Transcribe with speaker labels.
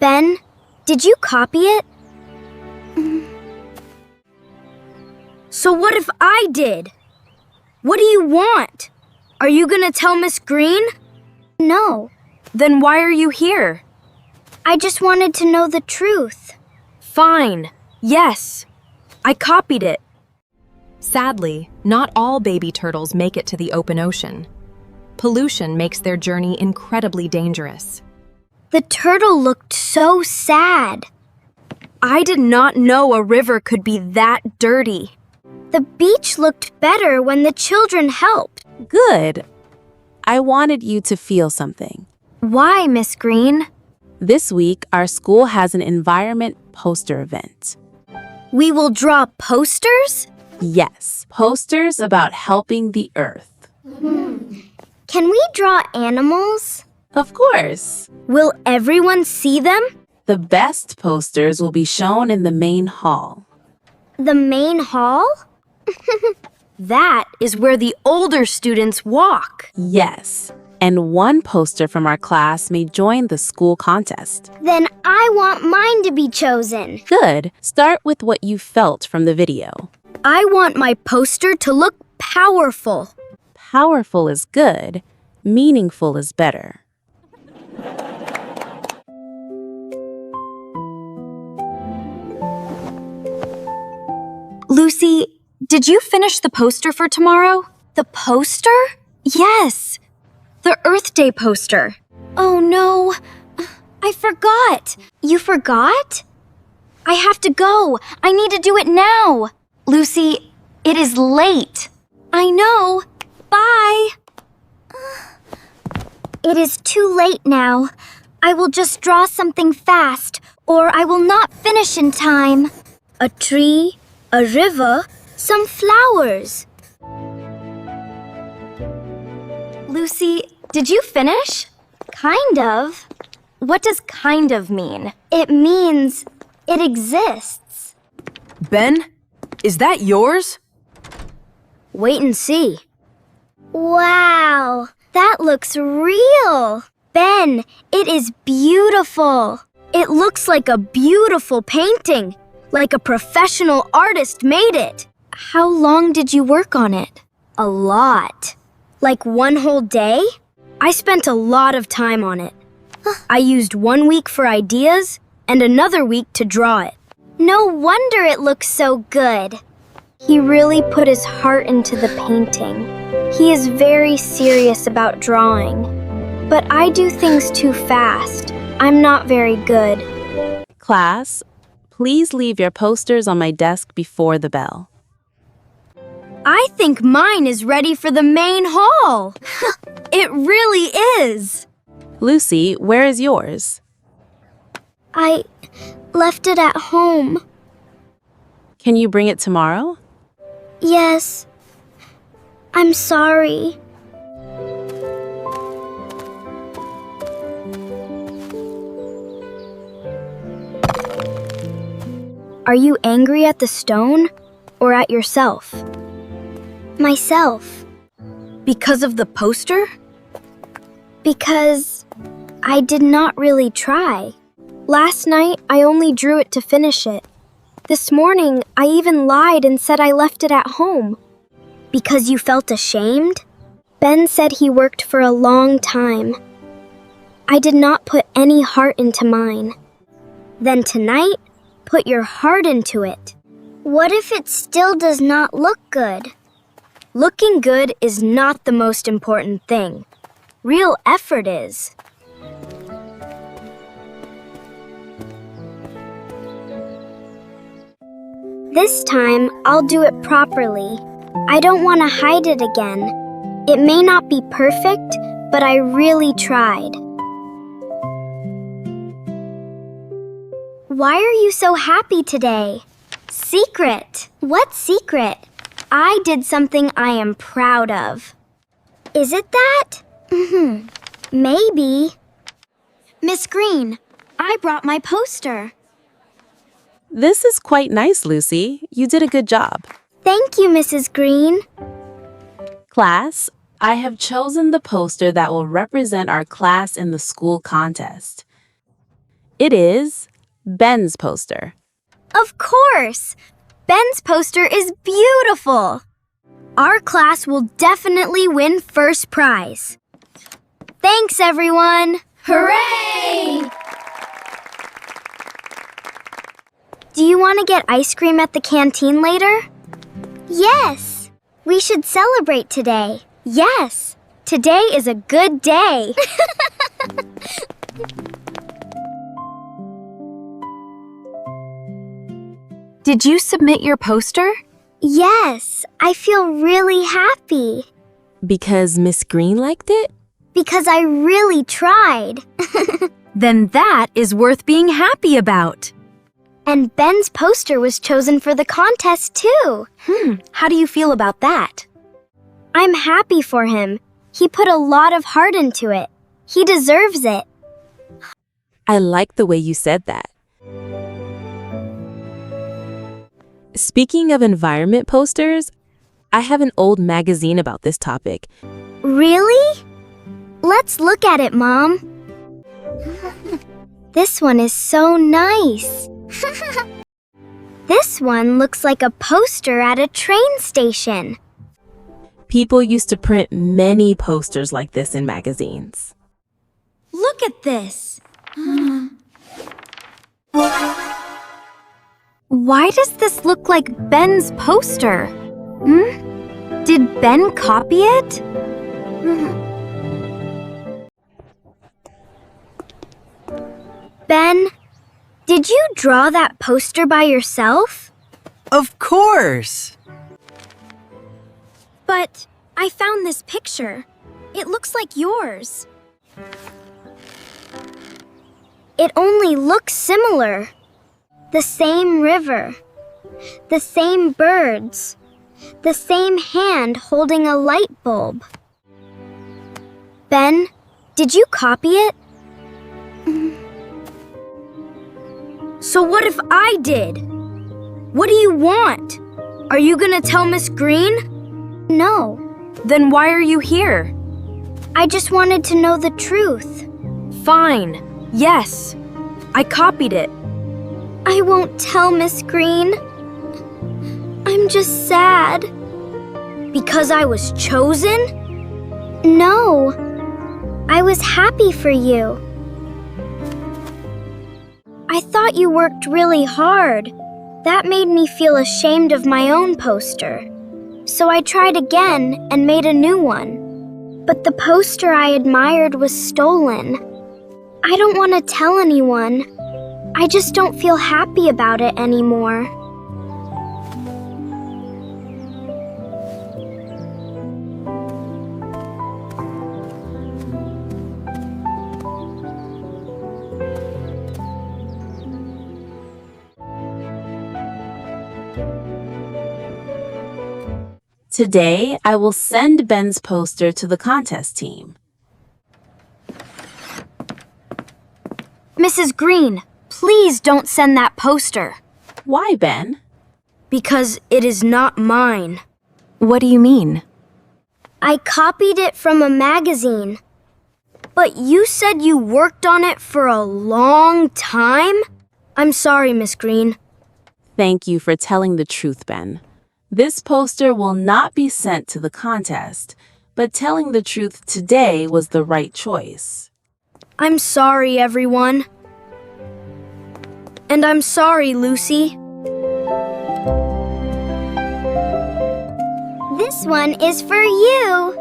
Speaker 1: Ben, did you copy it? So what if I did? What do you want? Are you gonna tell Miss Green? No. Then why are you here? I just wanted to know the truth. Fine. Yes. I copied it.
Speaker 2: Sadly, not all baby turtles make it to the open ocean. Pollution makes their journey incredibly dangerous.
Speaker 1: The turtle looked so sad.
Speaker 2: I did not know a river could be that dirty.
Speaker 1: The beach looked better when the children helped.
Speaker 3: Good. I wanted you to feel something.
Speaker 1: Why, Miss Green?
Speaker 3: This week, our school has an environment poster event.
Speaker 1: We will draw posters?
Speaker 3: Yes, posters about helping the earth.
Speaker 1: Can we draw animals?
Speaker 3: Of course.
Speaker 1: Will everyone see them?
Speaker 3: The best posters will be shown in the main hall.
Speaker 1: The main hall?
Speaker 2: That is where the older students walk.
Speaker 3: Yes, and one poster from our class may join the school contest.
Speaker 1: Then I want mine to be chosen.
Speaker 3: Good. Start with what you felt from the video.
Speaker 1: I want my poster to look powerful.
Speaker 3: Powerful is good. Meaningful is better.
Speaker 2: Lucy, did you finish the poster for tomorrow?
Speaker 1: The poster?
Speaker 2: Yes, the Earth Day poster.
Speaker 1: Oh no, I forgot. You forgot? I have to go. I need to do it now.
Speaker 2: Lucy, it is late.
Speaker 1: I know. Bye. It is too late now. I will just draw something fast, or I will not finish in time. A tree, a river, some flowers.
Speaker 2: Lucy, did you finish?
Speaker 1: Kind of.
Speaker 2: What does kind of mean?
Speaker 1: It means it exists.
Speaker 2: Ben, is that yours?
Speaker 1: Wait and see. Wow, that looks real. Ben, it is beautiful.
Speaker 2: It looks like a beautiful painting, like a professional artist made it.
Speaker 1: How long did you work on it?
Speaker 2: A lot. Like one whole day? I spent a lot of time on it. I used 1 week for ideas and another week to draw it.
Speaker 1: No wonder it looks so good. He really put his heart into the painting. He is very serious about drawing. But I do things too fast. I'm not very good.
Speaker 3: Class, please leave your posters on my desk before the bell.
Speaker 2: I think mine is ready for the main hall. It really is.
Speaker 3: Lucy, where is yours?
Speaker 1: I left it at home.
Speaker 3: Can you bring it tomorrow?
Speaker 1: Yes. I'm sorry.
Speaker 2: Are you angry at the stone or at yourself?
Speaker 1: Myself.
Speaker 2: Because of the poster?
Speaker 1: Because I did not really try.
Speaker 2: Last night, I only drew it to finish it. This morning, I even lied and said I left it at home.
Speaker 1: Because you felt ashamed?
Speaker 2: Ben said he worked for a long time. I did not put any heart into mine.
Speaker 1: Then tonight, put your heart into it. What if it still does not look good?
Speaker 2: Looking good is not the most important thing. Real effort is.
Speaker 1: This time, I'll do it properly. I don't want to hide it again. It may not be perfect, but I really tried. Why are you so happy today? Secret. What secret? I did something I am proud of. Is it that? Maybe. Miss Green, I brought my poster.
Speaker 3: This is quite nice, Lucy. You did a good job.
Speaker 1: Thank you, Mrs. Green.
Speaker 3: Class, I have chosen the poster that will represent our class in the school contest. It is Ben's poster.
Speaker 2: Of course! Ben's poster is beautiful! Our class will definitely win first prize. Thanks, everyone!
Speaker 1: Hooray!
Speaker 2: Do you want to get ice cream at the canteen later? Yes! We should celebrate today. Yes! Today is a good day.
Speaker 1: Did you submit your poster?
Speaker 2: Yes, I feel really happy.
Speaker 3: Because Miss Green liked it?
Speaker 2: Because I really tried.
Speaker 1: Then that is worth being happy about.
Speaker 2: And Ben's poster was chosen for the contest too.
Speaker 1: How do you feel about that?
Speaker 2: I'm happy for him. He put a lot of heart into it. He deserves it.
Speaker 3: I like the way you said that. Speaking of environment posters, I have an old magazine about this topic.
Speaker 2: Really? Let's look at it, Mom. This one is so nice. This one looks like a poster at a train station.
Speaker 3: People used to print many posters like this in magazines.
Speaker 1: Look at this. Why does this look like Ben's poster? Did Ben copy it?
Speaker 2: Ben, did you draw that poster by yourself?
Speaker 4: Of course!
Speaker 2: But I found this picture. It looks like yours. It only looks similar. The same river, the same birds, the same hand holding a light bulb. Ben, did you copy it?
Speaker 1: So what if I did? What do you want? Are you gonna tell Miss Green?
Speaker 2: No,
Speaker 1: Then why are you here?
Speaker 2: I just wanted to know the truth.
Speaker 1: Fine. Yes. I copied it.
Speaker 2: I won't tell Miss Green. I'm just sad.
Speaker 1: Because I was chosen?
Speaker 2: No, I was happy for you. I thought you worked really hard. That made me feel ashamed of my own poster. So I tried again and made a new one. But the poster I admired was stolen. I don't want to tell anyone. I just don't feel happy about it anymore.
Speaker 3: Today, I will send Ben's poster to the contest team.
Speaker 1: Mrs. Green, please don't send that poster.
Speaker 3: Why, Ben?
Speaker 1: Because it is not mine. What do you mean?
Speaker 2: I copied it from a magazine.
Speaker 1: But you said you worked on it for a long time? I'm sorry, Miss Green.
Speaker 3: Thank you for telling the truth, Ben. This poster will not be sent to the contest, but telling the truth today was the right choice.
Speaker 1: I'm sorry, everyone. And I'm sorry, Lucy.
Speaker 2: This one is for you.